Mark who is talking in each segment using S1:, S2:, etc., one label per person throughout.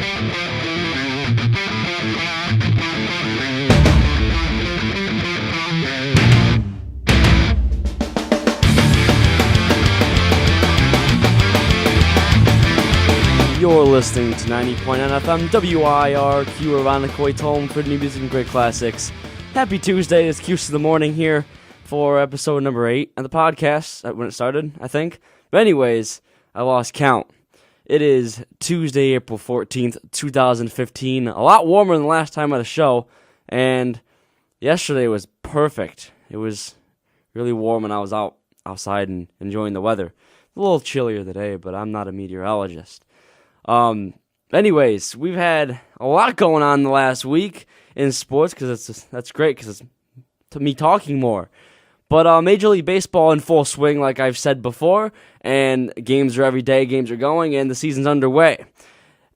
S1: You're listening to 90.9 FM WIRQ, Irondequoit's home for new music and great classics. Happy Tuesday, it's Cuse in the morning here for episode number 8 of the podcast, when it started, I think. But anyways, I lost count. It is Tuesday, April 14th, 2015. A lot warmer than the last time on the show, and yesterday was perfect. It was really warm and I was outside and enjoying the weather. A little chillier today, but I'm not a meteorologist. Anyways, we've had a lot going on the last week in sports because that's great because it's to me talking more. But Major League Baseball in full swing, like I've said before, and games are every day, games are going, and the season's underway.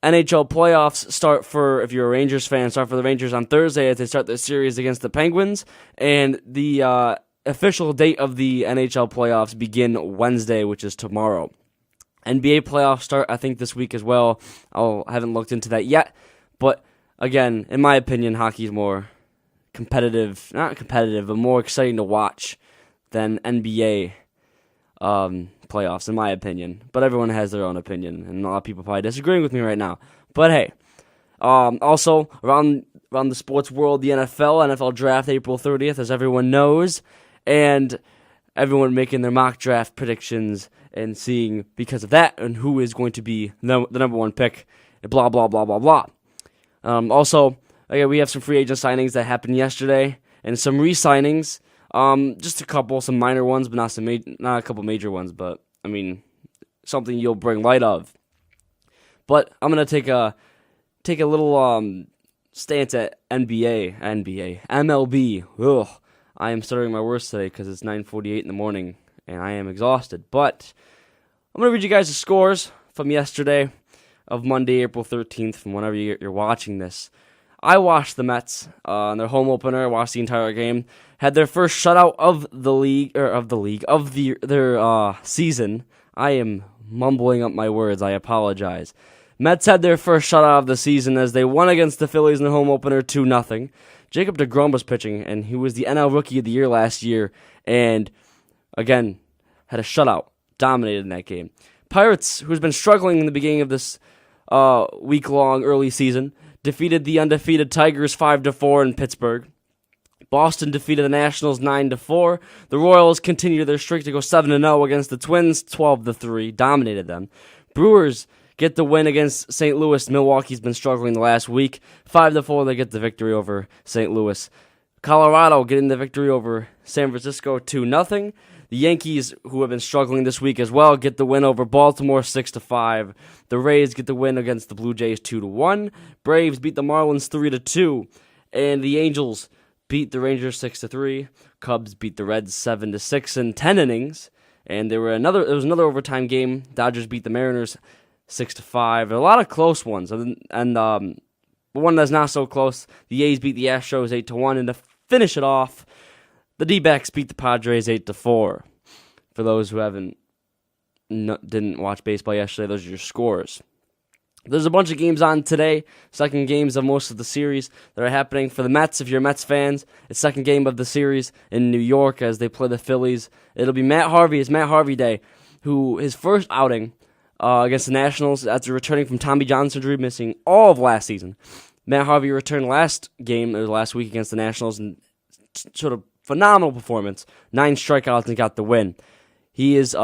S1: NHL Playoffs start for, if you're a Rangers fan, start for the Rangers on Thursday as they start their series against the Penguins, and the official date of the NHL Playoffs begin Wednesday, which is tomorrow. NBA playoffs start, I think, this week as well. I haven't looked into that yet. But, again, in my opinion, hockey's more competitive. Not competitive, but more exciting to watch than NBA playoffs, in my opinion. But everyone has their own opinion, and a lot of people probably disagreeing with me right now. But, hey, also, around the sports world, the NFL draft April 30th, as everyone knows. And everyone making their mock draft predictions and seeing, because of that, and who is going to be the number one pick, blah, blah, blah, blah, blah. Also, we have some free agent signings that happened yesterday, and some re-signings, just a couple, some minor ones, but not a couple major ones, but, I mean, something you'll bring light of. But I'm going to take a little stance at MLB. Ugh. I am stuttering my words today because it's 9:48 in the morning, and I am exhausted. But I'm going to read you guys the scores from yesterday of Monday, April 13th, from whenever you're watching this. I watched the Mets on their home opener. I watched the entire game. Had their first shutout of their season. I am mumbling up my words. I apologize. Mets had their first shutout of the season as they won against the Phillies in the home opener 2-0. Jacob deGrom was pitching, and he was the NL Rookie of the Year last year, and, again, had a shutout, dominated in that game. Pirates, who's been struggling in the beginning of this week-long early season, defeated the undefeated Tigers 5-4 in Pittsburgh. Boston defeated the Nationals 9-4. The Royals continued their streak to go 7-0 against the Twins 12-3, dominated them. Brewers get the win against St. Louis. Milwaukee's been struggling the last week. 5-4, they get the victory over St. Louis. Colorado getting the victory over San Francisco 2-0. The Yankees, who have been struggling this week as well, get the win over Baltimore 6-5. The Rays get the win against the Blue Jays 2-1. Braves beat the Marlins 3-2. And the Angels beat the Rangers 6-3. Cubs beat the Reds 7-6 in 10 innings. And there was another overtime game. Dodgers beat the Mariners 6-5. A lot of close ones, and the one that's not so close, the A's beat the Astros 8-1, and to finish it off, the D-backs beat the Padres 8-4. For those who didn't watch baseball yesterday, those are your scores. There's a bunch of games on today, second games of most of the series that are happening for the Mets. If you're Mets fans, it's second game of the series in New York as they play the Phillies. It'll be Matt Harvey. It's Matt Harvey Day, who his first outing against the Nationals after returning from Tommy John surgery, missing all of last season. Matt Harvey returned last week against the Nationals and sort of phenomenal performance. 9 strikeouts and got the win. He is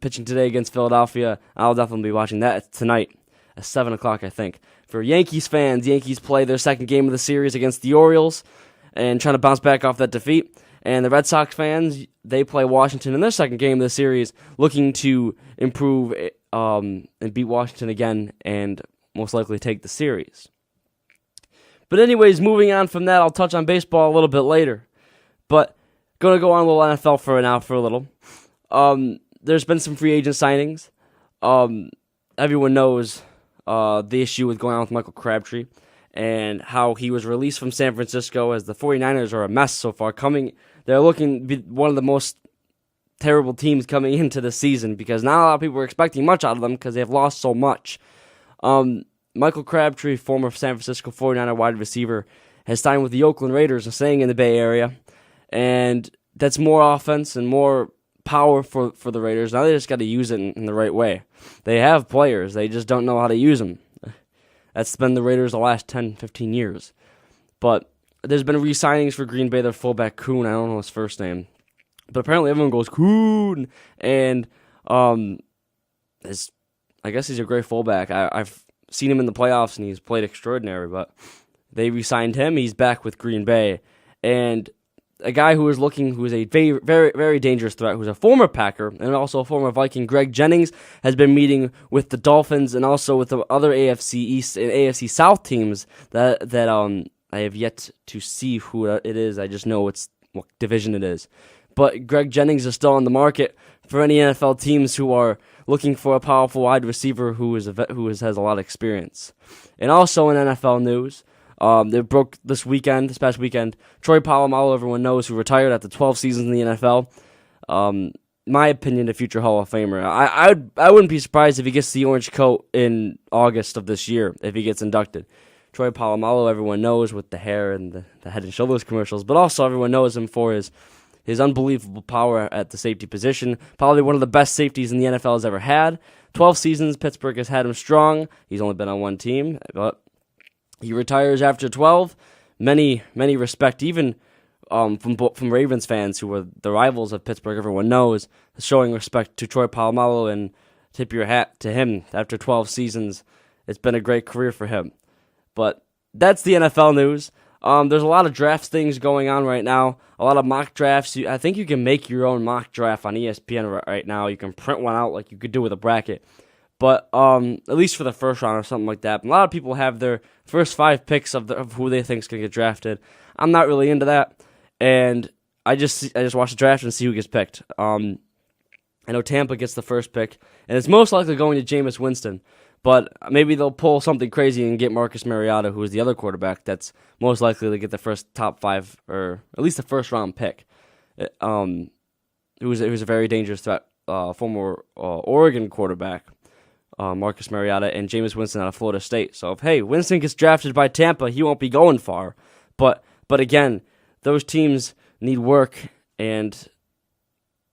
S1: pitching today against Philadelphia. I'll definitely be watching that tonight at 7 o'clock, I think. For Yankees fans, Yankees play their second game of the series against the Orioles and trying to bounce back off that defeat. And the Red Sox fans, they play Washington in their second game of the series, looking to improve and beat Washington again and most likely take the series. But anyways, moving on from that, I'll touch on baseball a little bit later. But going to go on a little NFL for a little. There's been some free agent signings. Everyone knows the issue with going on with Michael Crabtree and how he was released from San Francisco, as the 49ers are a mess so far. They're looking to be one of the most terrible teams coming into the season because not a lot of people were expecting much out of them because they've lost so much. Michael Crabtree, former San Francisco 49er wide receiver, has signed with the Oakland Raiders and staying in the Bay Area. And that's more offense and more power for the Raiders. Now they just got to use it in the right way. They have players. They just don't know how to use them. That's been the Raiders the last 10, 15 years. But there's been re-signings for Green Bay. Their fullback, Kuhn. I don't know his first name. But apparently everyone goes, Kuhn. And I guess he's a great fullback. I've seen him in the playoffs, and he's played extraordinary. But they re-signed him. He's back with Green Bay. And a guy who is a very, very, very dangerous threat, who's a former Packer and also a former Viking, Greg Jennings, has been meeting with the Dolphins and also with the other AFC East and AFC South teams that I have yet to see who it is. I just know what division it is. But Greg Jennings is still on the market for any NFL teams who are looking for a powerful wide receiver who has a lot of experience. And also in NFL news, they broke this past weekend. Troy Polamalu, everyone knows, who retired after 12 seasons in the NFL. My opinion, a future Hall of Famer. I wouldn't be surprised if he gets the orange coat in August of this year, if he gets inducted. Troy Polamalu, everyone knows, with the hair and the Head and Shoulders commercials, but also everyone knows him for his unbelievable power at the safety position. Probably one of the best safeties in the NFL has ever had. 12 seasons, Pittsburgh has had him strong. He's only been on one team, but he retires after 12. Many respect, even from Ravens fans who were the rivals of Pittsburgh. Everyone knows, showing respect to Troy Polamalu, and tip your hat to him. After 12 seasons, it's been a great career for him. But that's the NFL news. There's a lot of draft things going on right now. A lot of mock drafts. I think you can make your own mock draft on ESPN right now. You can print one out like you could do with a bracket. But at least for the first round or something like that. A lot of people have their first 5 picks of who they think is going to get drafted. I'm not really into that, and I just watch the draft and see who gets picked. I know Tampa gets the first pick, and it's most likely going to Jameis Winston. But maybe they'll pull something crazy and get Marcus Mariota, who is the other quarterback that's most likely to get the first top 5, or at least the first round pick. Who's a very dangerous threat, former Oregon quarterback. Marcus Mariota and Jameis Winston out of Florida State. So if Winston gets drafted by Tampa, he won't be going far. But again, those teams need work, and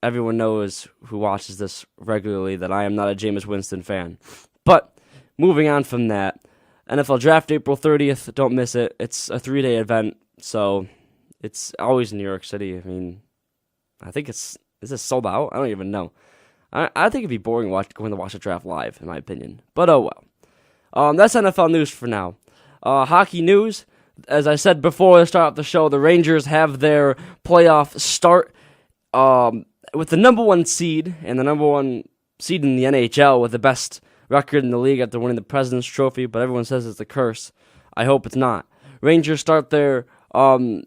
S1: everyone knows who watches this regularly that I am not a Jameis Winston fan. But moving on from that, NFL Draft April 30th. Don't miss it. It's a 3-day event, so it's always in New York City. I mean, I think is it sold out? I don't even know. I think it'd be boring going to watch a draft live, in my opinion. But oh well. That's NFL news for now. Hockey news. As I said before to start off the show, the Rangers have their playoff start with the number 1 seed, and the number 1 seed in the NHL with the best record in the league after winning the President's Trophy, but everyone says it's a curse. I hope it's not. Rangers start their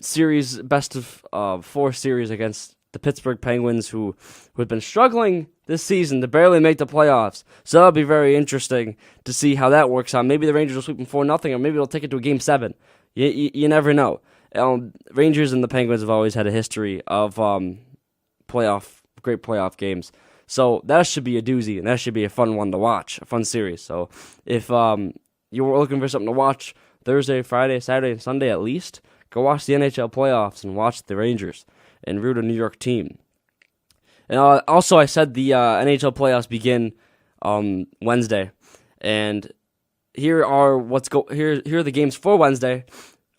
S1: series, best of 4 series against the Pittsburgh Penguins, who have been struggling this season to barely make the playoffs. So it'll be very interesting to see how that works out. Maybe the Rangers will sweep them 4-0, or maybe they'll take it to a Game 7. You never know. Rangers and the Penguins have always had a history of great playoff games. So that should be a doozy, and that should be a fun one to watch, a fun series. So if you were looking for something to watch Thursday, Friday, Saturday, and Sunday at least, go watch the NHL Playoffs and watch the Rangers and root a New York team. And also, I said the NHL Playoffs begin Wednesday, and here are the games for Wednesday.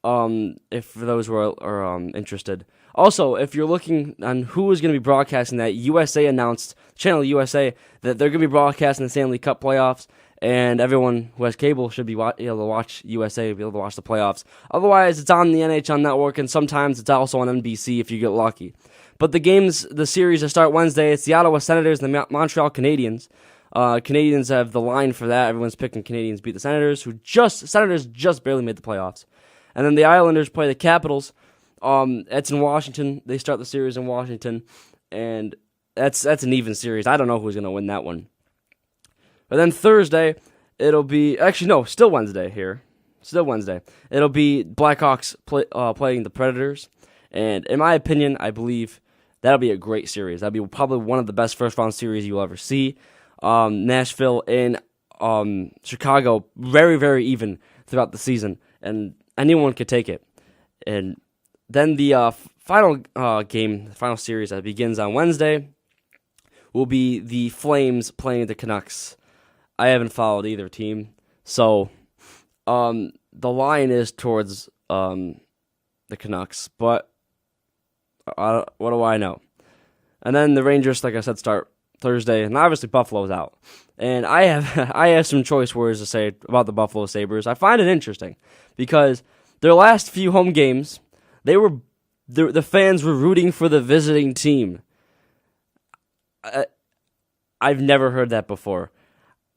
S1: If for those who are interested. Also, if you're looking on who is going to be broadcasting that, USA announced, Channel USA, that they're going to be broadcasting the Stanley Cup Playoffs, and everyone who has cable should be able to watch USA, be able to watch the playoffs. Otherwise, it's on the NHL Network, and sometimes it's also on NBC if you get lucky. But the series that start Wednesday, it's the Ottawa Senators and the Montreal Canadiens. Canadians have the line for that. Everyone's picking Canadians beat the Senators, Senators just barely made the playoffs. And then the Islanders play the Capitals. It's in Washington. They start the series in Washington, and that's an even series. I don't know who's going to win that one. But then Thursday, it'll be still Wednesday here. Still Wednesday. It'll be Blackhawks playing the Predators, and in my opinion, I believe that'll be a great series. That'll be probably one of the best first round series you'll ever see. Nashville and Chicago very, very even throughout the season, and anyone could take it. And then the final final series that begins on Wednesday will be the Flames playing the Canucks. I haven't followed either team, so the line is towards the Canucks, but what do I know? And then the Rangers, like I said, start Thursday, and obviously Buffalo's out. And I have some choice words to say about the Buffalo Sabres. I find it interesting because their last few home games, the fans were rooting for the visiting team. I've never heard that before.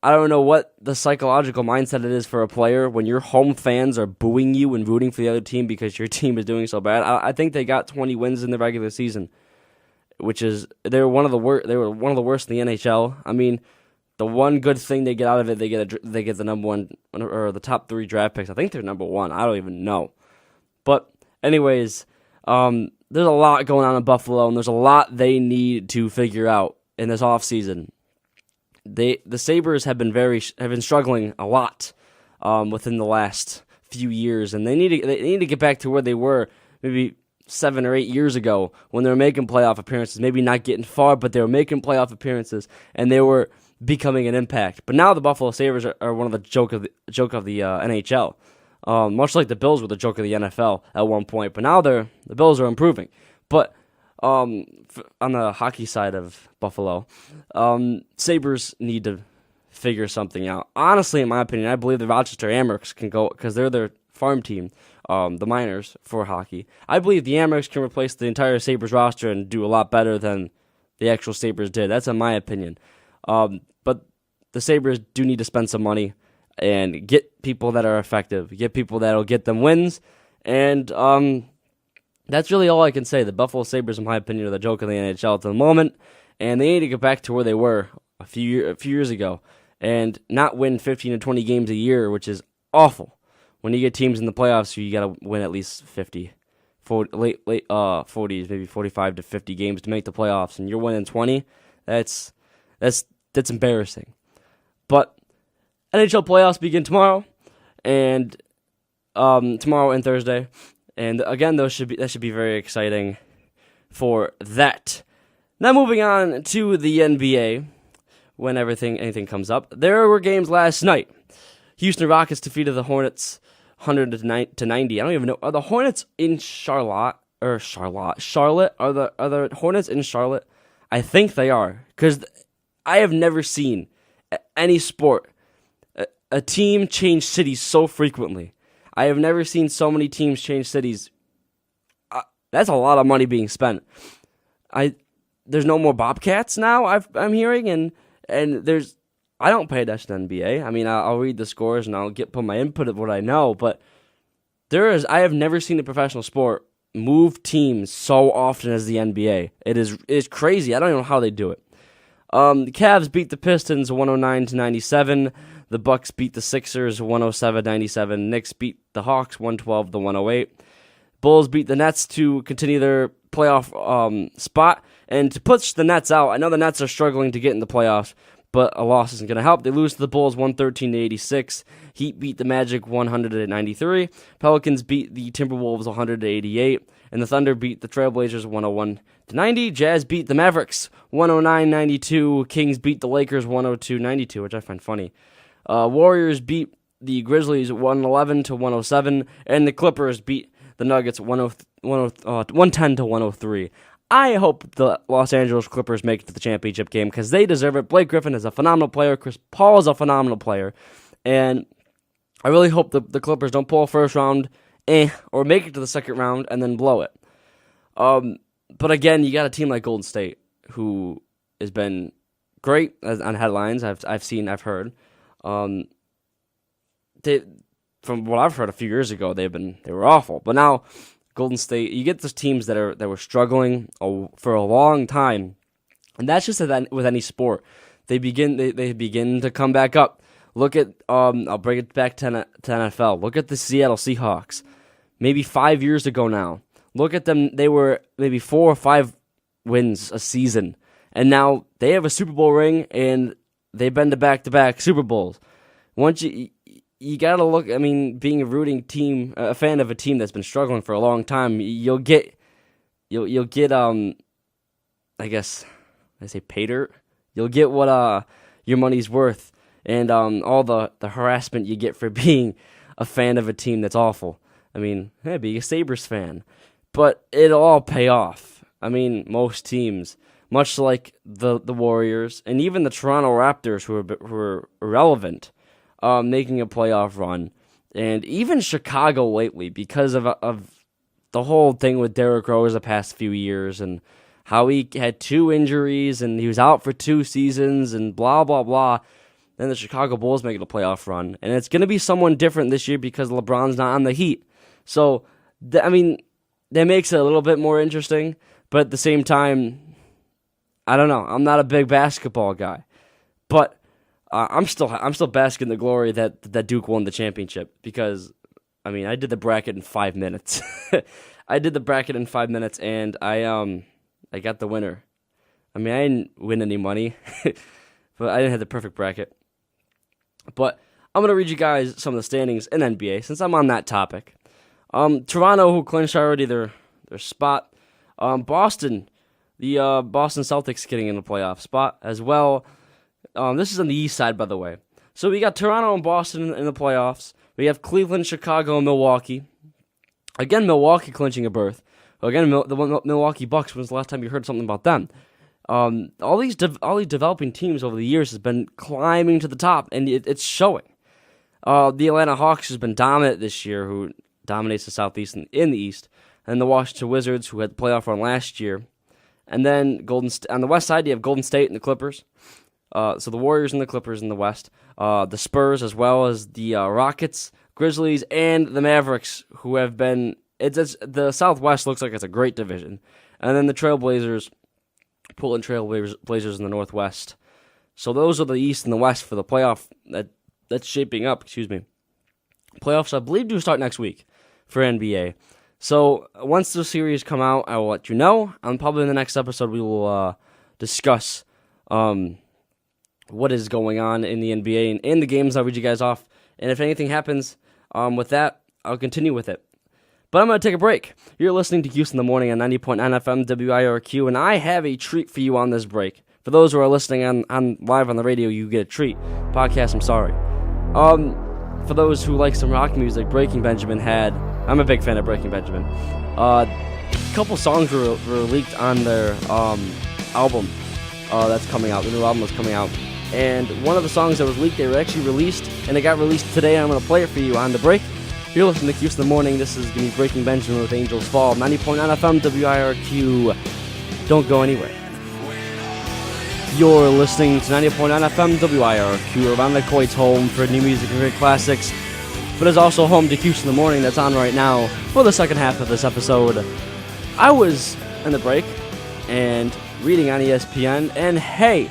S1: I don't know what the psychological mindset it is for a player when your home fans are booing you and rooting for the other team because your team is doing so bad. I think they got 20 wins in the regular season, which is they were one of the worst in the NHL. I mean, the one good thing they get out of it, they get the number one or the top 3 draft picks. I think they're number 1. I don't even know. But anyways, there's a lot going on in Buffalo, and there's a lot they need to figure out in this offseason. The Sabres have been struggling a lot within the last few years, and they need to get back to where they were maybe 7 or 8 years ago when they were making playoff appearances. Maybe not getting far, but they were making playoff appearances, and they were becoming an impact. But now the Buffalo Sabres are one of the joke of the NHL. Much like the Bills were the joke of the NFL at one point, but now the Bills are improving. But on the hockey side of Buffalo, Sabres need to figure something out. Honestly, in my opinion, I believe the Rochester Amerks can go because they're their farm team, the Miners for hockey. I believe the Amerks can replace the entire Sabres roster and do a lot better than the actual Sabres did. That's in my opinion. But the Sabres do need to spend some money and get people that are effective, get people that will get them wins, and that's really all I can say. The Buffalo Sabres, in my opinion, are the joke of the NHL at the moment, and they need to get back to where they were a few years ago and not win 15 to 20 games a year, which is awful. When you get teams in the playoffs, you got to win at least 40, late 40s, maybe 45 to 50 games to make the playoffs, and you're winning 20. That's embarrassing. But NHL playoffs begin tomorrow and Thursday. And again, that should be very exciting for that. Now moving on to the NBA, when anything comes up. There were games last night. Houston Rockets defeated the Hornets 100 to 90. I don't even know. Are the Hornets in Charlotte? Charlotte? Are the Hornets in Charlotte? I think they are, because I have never seen any sport a team change cities so frequently. I have never seen so many teams change cities. That's a lot of money being spent. There's no more Bobcats now, I'm hearing, and I don't pay attention to NBA. I mean, I'll read the scores and I'll put my input of what I know, but I have never seen a professional sport move teams so often as the NBA. It is crazy. I don't even know how they do it. The Cavs beat the Pistons 109 to 97. The Bucks beat the Sixers 107-97. Knicks beat the Hawks 112 to 108. Bulls beat the Nets to continue their playoff spot and to push the Nets out. I know the Nets are struggling to get in the playoffs, but a loss isn't going to help. They lose to the Bulls 113 to 86. Heat beat the Magic 100 to 93. Pelicans beat the Timberwolves 100 to 88. And the Thunder beat the Trailblazers 101 to 90. Jazz beat the Mavericks 109-92. Kings beat the Lakers 102-92, which I find funny. Warriors beat the Grizzlies 111 to 107, and the Clippers beat the Nuggets 110 to 103. I hope the Los Angeles Clippers make it to the championship game because they deserve it. Blake Griffin is a phenomenal player. Chris Paul is a phenomenal player, and I really hope the Clippers don't pull a first round, or make it to the second round and then blow it. But again, you got a team like Golden State who has been great on headlines. I've heard. From what I've heard a few years ago, they were awful. But now Golden State, you get those teams that were struggling for a long time, and that's just with any sport. They begin to come back up. Look at I'll bring it back to NFL. Look at the Seattle Seahawks. Maybe 5 years ago now. Look at them. They were maybe 4 or 5 wins a season, and now they have a Super Bowl ring and they've been to back-to-back Super Bowls. once you gotta look. I mean, being a fan of a team that's been struggling for a long time, you'll get I guess I say pay dirt. You'll get what your money's worth, and all the harassment you get for being a fan of a team that's awful. I mean, hey, be a Sabres fan, but it'll all pay off. I mean, most teams, much like the Warriors and even the Toronto Raptors, who are irrelevant, making a playoff run, and even Chicago lately because of the whole thing with Derrick Rose the past few years and how he had 2 injuries and he was out for 2 seasons and blah, blah, blah. Then the Chicago Bulls making a playoff run. And it's going to be someone different this year because LeBron's not on the Heat. So, that makes it a little bit more interesting. But at the same time, I don't know. I'm not a big basketball guy. But I'm still basking in the glory that Duke won the championship because, I did the bracket in 5 minutes. I did the bracket in 5 minutes, and I got the winner. I didn't win any money, but I didn't have the perfect bracket. But I'm going to read you guys some of the standings in NBA since I'm on that topic. Toronto, who clinched already their spot. Boston, the Boston Celtics getting in the playoff spot as well. This is on the east side, by the way. So we got Toronto and Boston in the playoffs. We have Cleveland, Chicago, and Milwaukee. Again, Milwaukee clinching a berth. Again, the Milwaukee Bucks. When was the last time you heard something about them? All these developing teams over the years has been climbing to the top, and it's showing. The Atlanta Hawks has been dominant this year, who dominates the Southeast and in the East, and the Washington Wizards, who had the playoff run last year, and then on the West side you have Golden State and the Clippers. So the Warriors and the Clippers in the West, the Spurs as well as the Rockets, Grizzlies, and the Mavericks, who have been. The Southwest looks like it's a great division, and then the Trailblazers. Portland Trailblazers in the Northwest. So those are the East and the West for the playoff that's shaping up. Playoffs, I believe, do start next week for NBA. So once the series come out, I will let you know. And probably in the next episode, we will discuss what is going on in the NBA and in the games. I'll read you guys off. And if anything happens with that, I'll continue with it. But I'm going to take a break. You're listening to Cuse in the Morning on 90.9 FM WIRQ, and I have a treat for you on this break. For those who are listening on live on the radio, you get a treat. Podcast, I'm sorry. For those who like some rock music, Breaking Benjamin I'm a big fan of Breaking Benjamin. A couple songs were leaked on their album that's coming out. The new album is coming out. And one of the songs that was leaked, they were actually released, and it got released today, and I'm going to play it for you on the break. You're listening to Cuse in the Morning. This is going to be Breaking Benjamin with Angels Fall. 90.9 FM WIRQ. Don't go anywhere. You're listening to 90.9 FM WIRQ. Irondequoit's home for new music and great classics, but is also home to Cuse in the Morning that's on right now for the second half of this episode. I was in the break and reading on ESPN, and hey,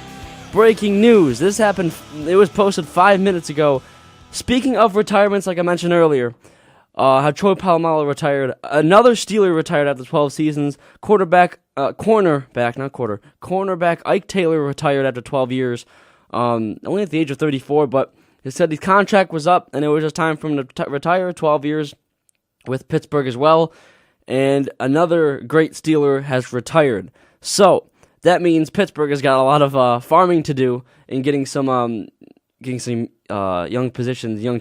S1: breaking news. This happened. It was posted 5 minutes ago. Speaking of retirements, like I mentioned earlier, how Troy Polamalu retired, another Steeler retired after 12 seasons, cornerback Ike Taylor retired after 12 years, only at the age of 34, but he said his contract was up, and it was just time for him to retire, 12 years with Pittsburgh as well, and another great Steeler has retired. So, that means Pittsburgh has got a lot of farming to do in getting some young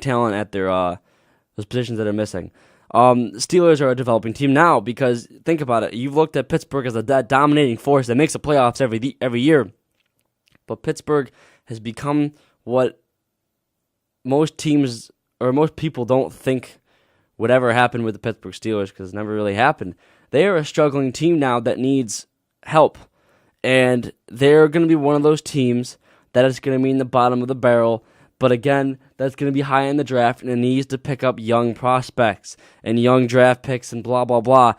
S1: talent at their those positions that are missing. Steelers are a developing team now because think about it. You've looked at Pittsburgh as that dominating force that makes the playoffs every year, but Pittsburgh has become what most teams or most people don't think would ever happen with the Pittsburgh Steelers because it's never really happened. They are a struggling team now that needs help, and they're going to be one of those teams that is going to be in the bottom of the barrel. But again, that's going to be high in the draft, and it needs to pick up young prospects and young draft picks and blah, blah, blah.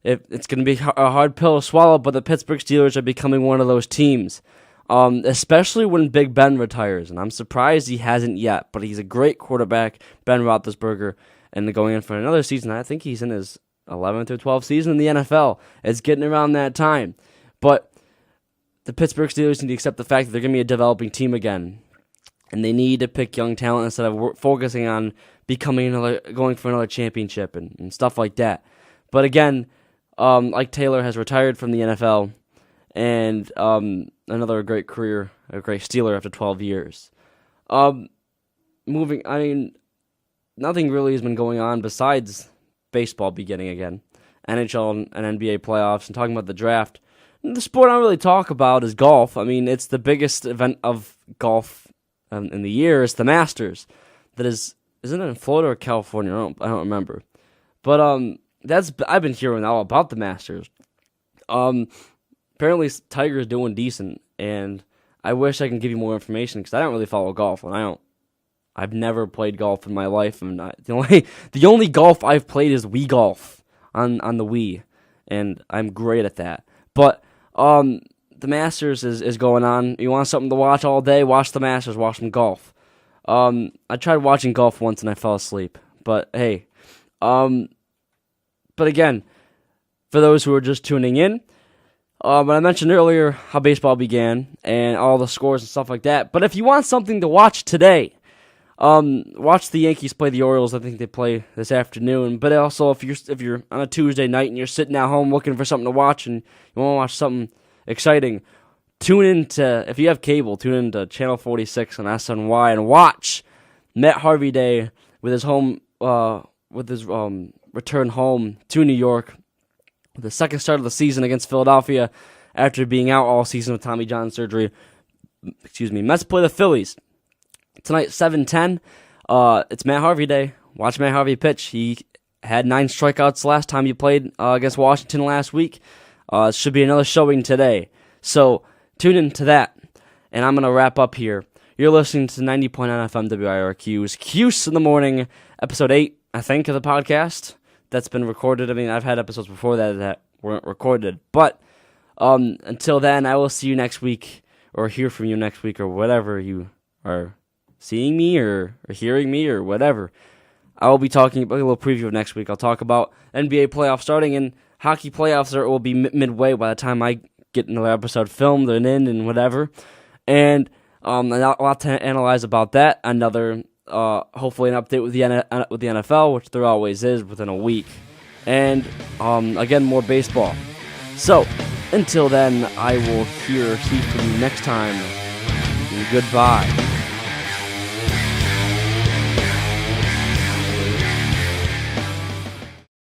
S1: It's going to be a hard pill to swallow, but the Pittsburgh Steelers are becoming one of those teams, especially when Big Ben retires. And I'm surprised he hasn't yet, but he's a great quarterback, Ben Roethlisberger, and they're going in for another season. I think he's in his 11th or 12th season in the NFL. It's getting around that time. But the Pittsburgh Steelers need to accept the fact that they're going to be a developing team again. and they need to pick young talent instead of focusing on going for another championship and stuff like that. But again, Ike Taylor has retired from the NFL, and another great career, a great Steeler after 12 years. Nothing really has been going on besides baseball beginning again, NHL and NBA playoffs, and talking about the draft. The sport I don't really talk about is golf. I mean, it's the biggest event of golf in the year. It's the Masters. Isn't it in Florida or California? I don't remember. But I've been hearing all about the Masters. Apparently Tiger's doing decent, and I wish I can give you more information because I don't really follow golf, and I've never played golf in my life, and the only golf I've played is Wii Golf on the Wii, and I'm great at that. But the Masters is going on. You want something to watch all day? Watch the Masters. Watch some golf. I tried watching golf once and I fell asleep. But hey, but again, for those who are just tuning in, I mentioned earlier how baseball began and all the scores and stuff like that. But if you want something to watch today, watch the Yankees play the Orioles. I think they play this afternoon. But also, if you're on a Tuesday night and you're sitting at home looking for something to watch and you want to watch something exciting, if you have cable, tune into Channel 46 on SNY and watch Matt Harvey Day with his return home to New York, the second start of the season against Philadelphia after being out all season with Tommy John surgery. Mets play the Phillies tonight, 7:10. It's Matt Harvey Day. Watch Matt Harvey pitch. He had 9 strikeouts last time he played against Washington last week. It should be another showing today. So tune in to that. And I'm going to wrap up here. You're listening to 90.9 FM WIRQ's Cuse in the Morning, episode 8, I think, of the podcast. That's been recorded. I mean, I've had episodes before that weren't recorded. But until then, I will see you next week, or hear from you next week, or whatever you are seeing me or hearing me or whatever. I will be talking about a little preview of next week. I'll talk about NBA playoffs starting, and hockey playoffs will be midway by the time I get another episode filmed and in and whatever. And a lot to analyze about that. Hopefully an update with the NFL, which there always is within a week. And again, more baseball. So until then, I will see from you next time. Goodbye.